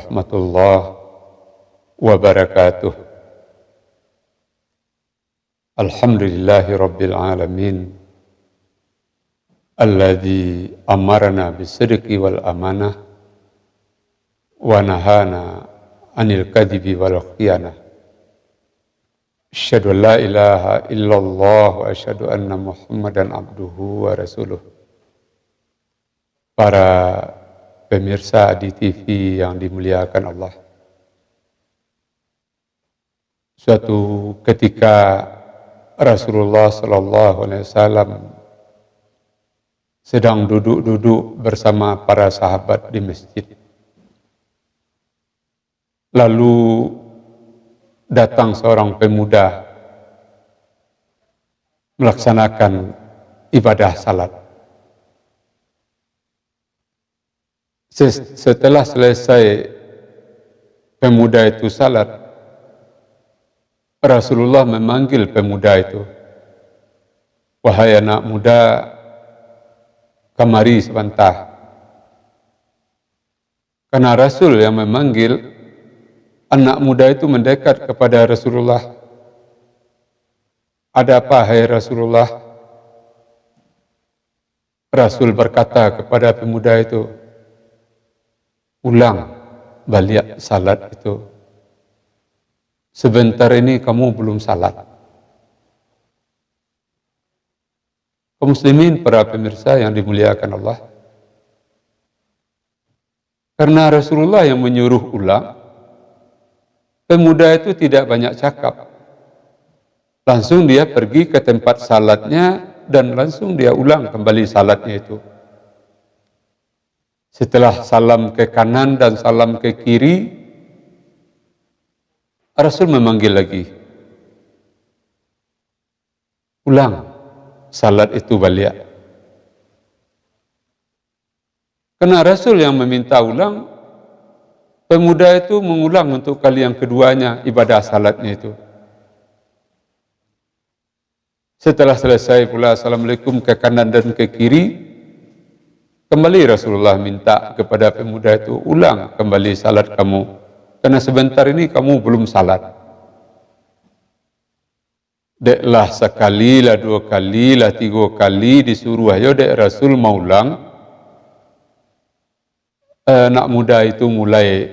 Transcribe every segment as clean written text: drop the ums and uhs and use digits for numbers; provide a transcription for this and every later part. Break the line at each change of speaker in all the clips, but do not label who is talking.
warahmatullahi wabarakatuh. Alhamdulillahi rabbil alamin, alladzi amarna bisidqi wal amanah wa nahana anil kadhibi wal khiyanah. Asyhadu an la ilaha illallah wa asyhadu anna Muhammadan abduhu wa rasuluh. Para pemirsa di TV yang dimuliakan Allah. Suatu ketika Rasulullah sallallahu alaihi wasallam sedang duduk-duduk bersama para sahabat di masjid. Lalu datang seorang pemuda melaksanakan ibadah salat. Setelah selesai pemuda itu salat, Rasulullah memanggil pemuda itu, "Wahai anak muda, kemari sebentar." Karena Rasul yang memanggil, anak muda itu mendekat kepada Rasulullah. "Ada apa, hai Rasulullah?" Rasul berkata kepada pemuda itu, "Ulang balik salat itu. Sebentar ini kamu belum salat." Kaum muslimin, para pemirsa yang dimuliakan Allah. Karena Rasulullah yang menyuruh ulang, pemuda itu tidak banyak cakap. Langsung dia pergi ke tempat salatnya dan langsung dia ulang kembali salatnya itu. Setelah salam ke kanan dan salam ke kiri, Rasul memanggil lagi. "Ulang salat itu balik." Karena Rasul yang meminta ulang, pemuda itu mengulang untuk kali yang keduanya ibadah salatnya itu. Setelah selesai pula assalamualaikum ke kanan dan ke kiri, kembali Rasulullah minta kepada pemuda itu, "Ulang kembali salat kamu, karena sebentar ini kamu belum salat." Deklah sekali lah, dua kali lah, tiga kali disuruh, ayo dek Rasul mau ulang. Anak muda itu mulai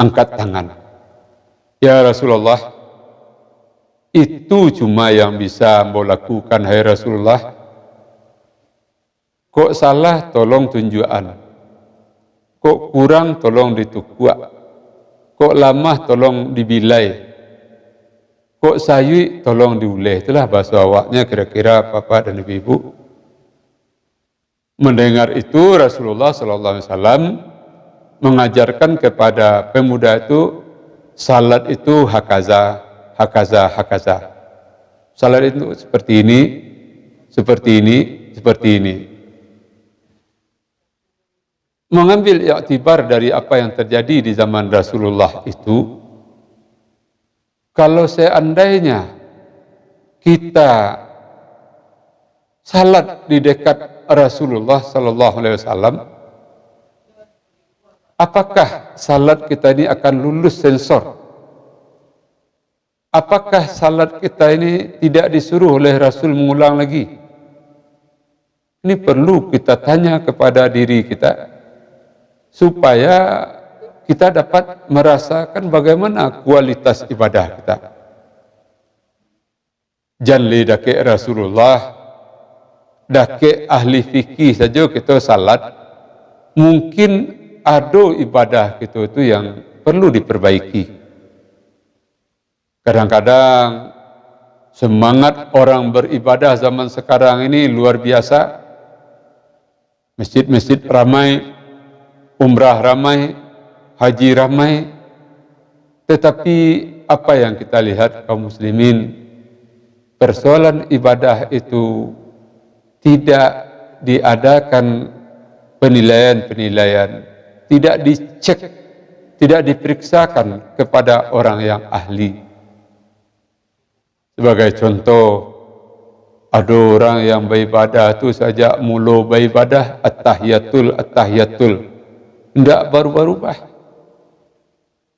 angkat tangan. "Ya Rasulullah, itu cuma yang bisa mbok lakukan, hai Rasulullah. Kok salah tolong tunjukan. Kok kurang tolong ditukuk. Kok lamah tolong dibilai. Kok sayui tolong diulih." Itulah bahasa awaknya kira-kira Bapak dan Ibu. Mendengar itu Rasulullah sallallahu alaihi wasallam mengajarkan kepada pemuda itu, salat itu hakaza, hakaza, hakaza. Salat itu seperti ini, seperti ini, seperti ini. Mengambil iktibar dari apa yang terjadi di zaman Rasulullah itu, kalau seandainya kita salat di dekat Rasulullah sallallahu alaihi wasallam, apakah salat kita ini akan lulus sensor? Apakah salat kita ini tidak disuruh oleh Rasul mengulang lagi? Ini perlu kita tanya kepada diri kita, supaya kita dapat merasakan bagaimana kualitas ibadah kita. Janli dake Rasulullah, dake ahli fikih saja kita salat, mungkin ada ibadah kita itu yang perlu diperbaiki. Kadang-kadang semangat orang beribadah zaman sekarang ini luar biasa. Masjid-masjid ramai, umrah ramai, haji ramai, tetapi apa yang kita lihat kaum muslimin, persoalan ibadah itu tidak diadakan penilaian-penilaian, tidak dicek, tidak diperiksakan kepada orang yang ahli. Sebagai contoh, ada orang yang beribadah itu saja mula beribadah at-tahiyatul, at-tahiyatul, tidak berubah-ubah.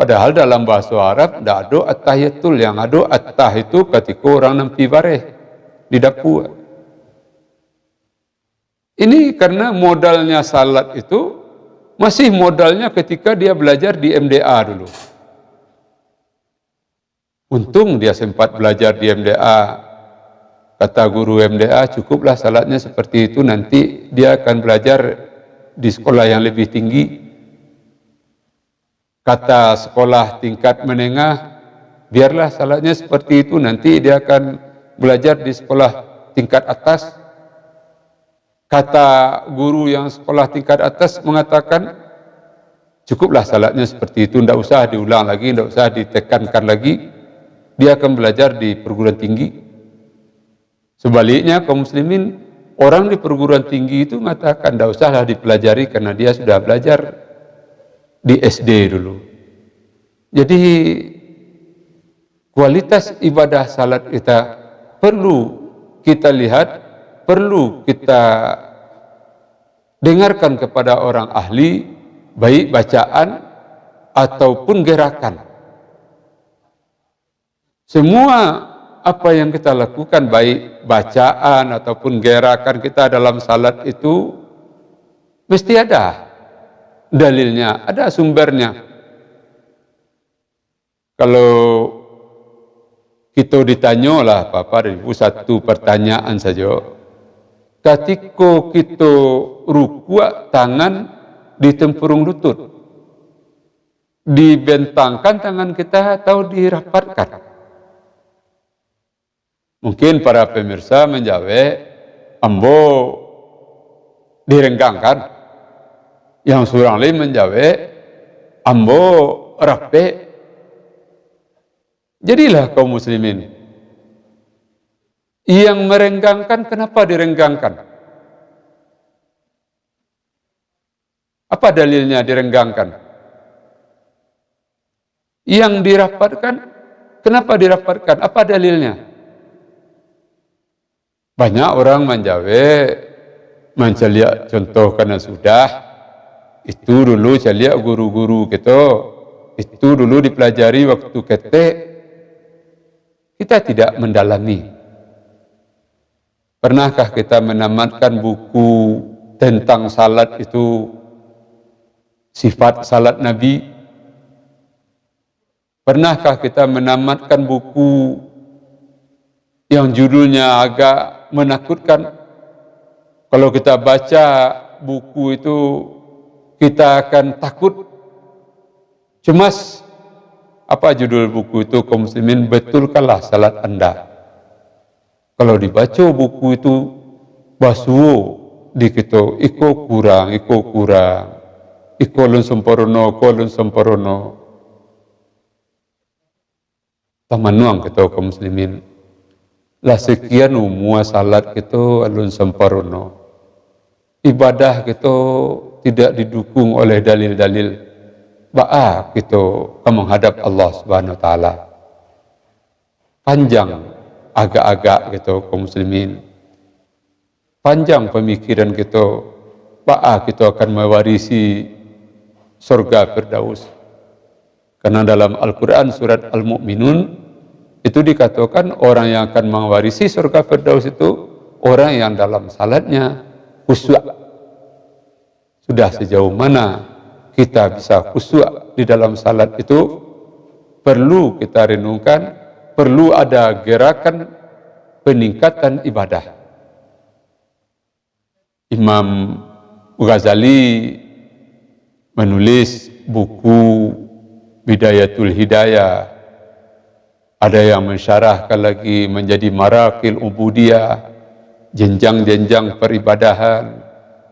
Padahal dalam bahasa Arab tidak ada at-tahiyatul, yang ada at-tah itu ketika orang nampi bareh di dapur. Ini karena modalnya salat itu masih modalnya ketika dia belajar di MDA dulu. Untung dia sempat belajar di MDA. Kata guru MDA, cukuplah salatnya seperti itu, nanti dia akan belajar di sekolah yang lebih tinggi. Kata sekolah tingkat menengah, biarlah salatnya seperti itu, nanti dia akan belajar di sekolah tingkat atas. Kata guru yang sekolah tingkat atas mengatakan, cukuplah salatnya seperti itu, tidak usah diulang lagi, tidak usah ditekankan lagi, dia akan belajar di perguruan tinggi. Sebaliknya kaum muslimin, orang di perguruan tinggi itu mengatakan tidak usahlah dipelajari karena dia sudah belajar di SD dulu. Jadi kualitas ibadah salat kita perlu kita lihat, perlu kita dengarkan kepada orang ahli, baik bacaan ataupun gerakan. Semua apa yang kita lakukan, baik bacaan ataupun gerakan kita dalam salat itu mesti ada dalilnya, ada sumbernya. Kalau kita ditanya lah Bapak Ibu satu pertanyaan saja, ketika kita rukuk tangan ditempurung lutut, dibentangkan tangan kita atau dirapatkan? Mungkin para pemirsa menjawab, ambo direnggangkan. Yang seorang lain menjawab, ambo rapi. Jadilah kaum muslimin, yang merenggangkan, kenapa direnggangkan? Apa dalilnya direnggangkan? Yang dirapatkan, kenapa dirapatkan? Apa dalilnya? Banyak orang menjawab, menceliak contoh karena sudah, itu dulu celiak guru-guru kita, itu dulu dipelajari waktu ketek, kita tidak mendalami. Pernahkah kita menamatkan buku tentang salat itu, sifat salat Nabi? Pernahkah kita menamatkan buku yang judulnya agak menakutkan? Kalau kita baca buku itu, kita akan takut, cemas. Apa judul buku itu kaum muslimin? Betulkanlah salat Anda. Kalau dibaca buku itu, basuh di kita, iko kurang, iko lun semporono. Tamanuang kita kaum muslimin. Lah sekian umua salat kita alun sempurna. Ibadah kita tidak didukung oleh dalil-dalil. Ba'a kita menghadap Allah Subhanahu wa taala. Panjang agak-agak kita kaum muslimin. Panjang pemikiran kita. Ba'a kita akan mewarisi surga Firdaus. Karena dalam Al-Quran surat Al-Mu'minun itu dikatakan orang yang akan mewarisi surga Firdaus itu orang yang dalam salatnya khusyuk. Sudah sejauh mana kita bisa khusyuk di dalam salat itu perlu kita renungkan, perlu ada gerakan peningkatan ibadah. Imam Ghazali menulis buku Bidayatul Hidayah. Ada yang mensyarahkan lagi menjadi Marakil Ubudiyah, jenjang-jenjang peribadahan.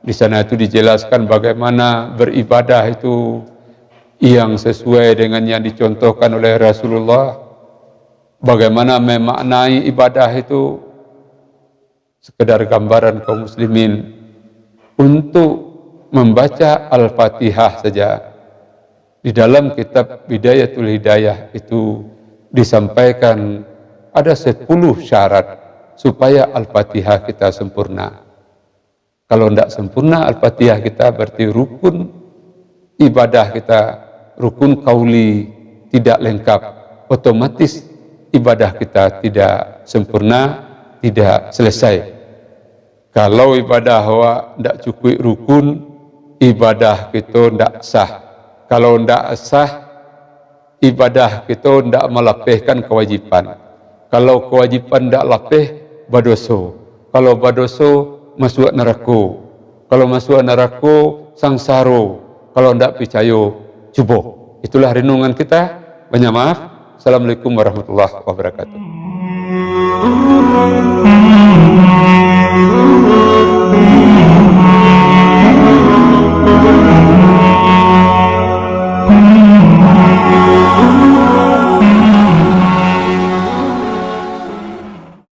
Di sana itu dijelaskan bagaimana beribadah itu yang sesuai dengan yang dicontohkan oleh Rasulullah. Bagaimana memaknai ibadah itu, sekedar gambaran kaum muslimin untuk membaca Al-Fatihah saja. Di dalam kitab Bidayatul Hidayah itu disampaikan ada 10 syarat supaya Al-Fatihah kita sempurna. Kalau tidak sempurna Al-Fatihah kita berarti rukun ibadah kita, rukun kauli, tidak lengkap, otomatis ibadah kita tidak sempurna, tidak selesai. Kalau ibadah tidak cukup rukun, ibadah kita tidak sah. Kalau tidak sah, ibadah kita tidak melapihkan kewajipan. Kalau kewajipan tidak lapih, badoso. Kalau badoso, masuk neraka. Kalau masuk neraka, sangsaro. Kalau tidak percaya, cuba. Itulah renungan kita. Banyak maaf. Assalamualaikum warahmatullahi wabarakatuh.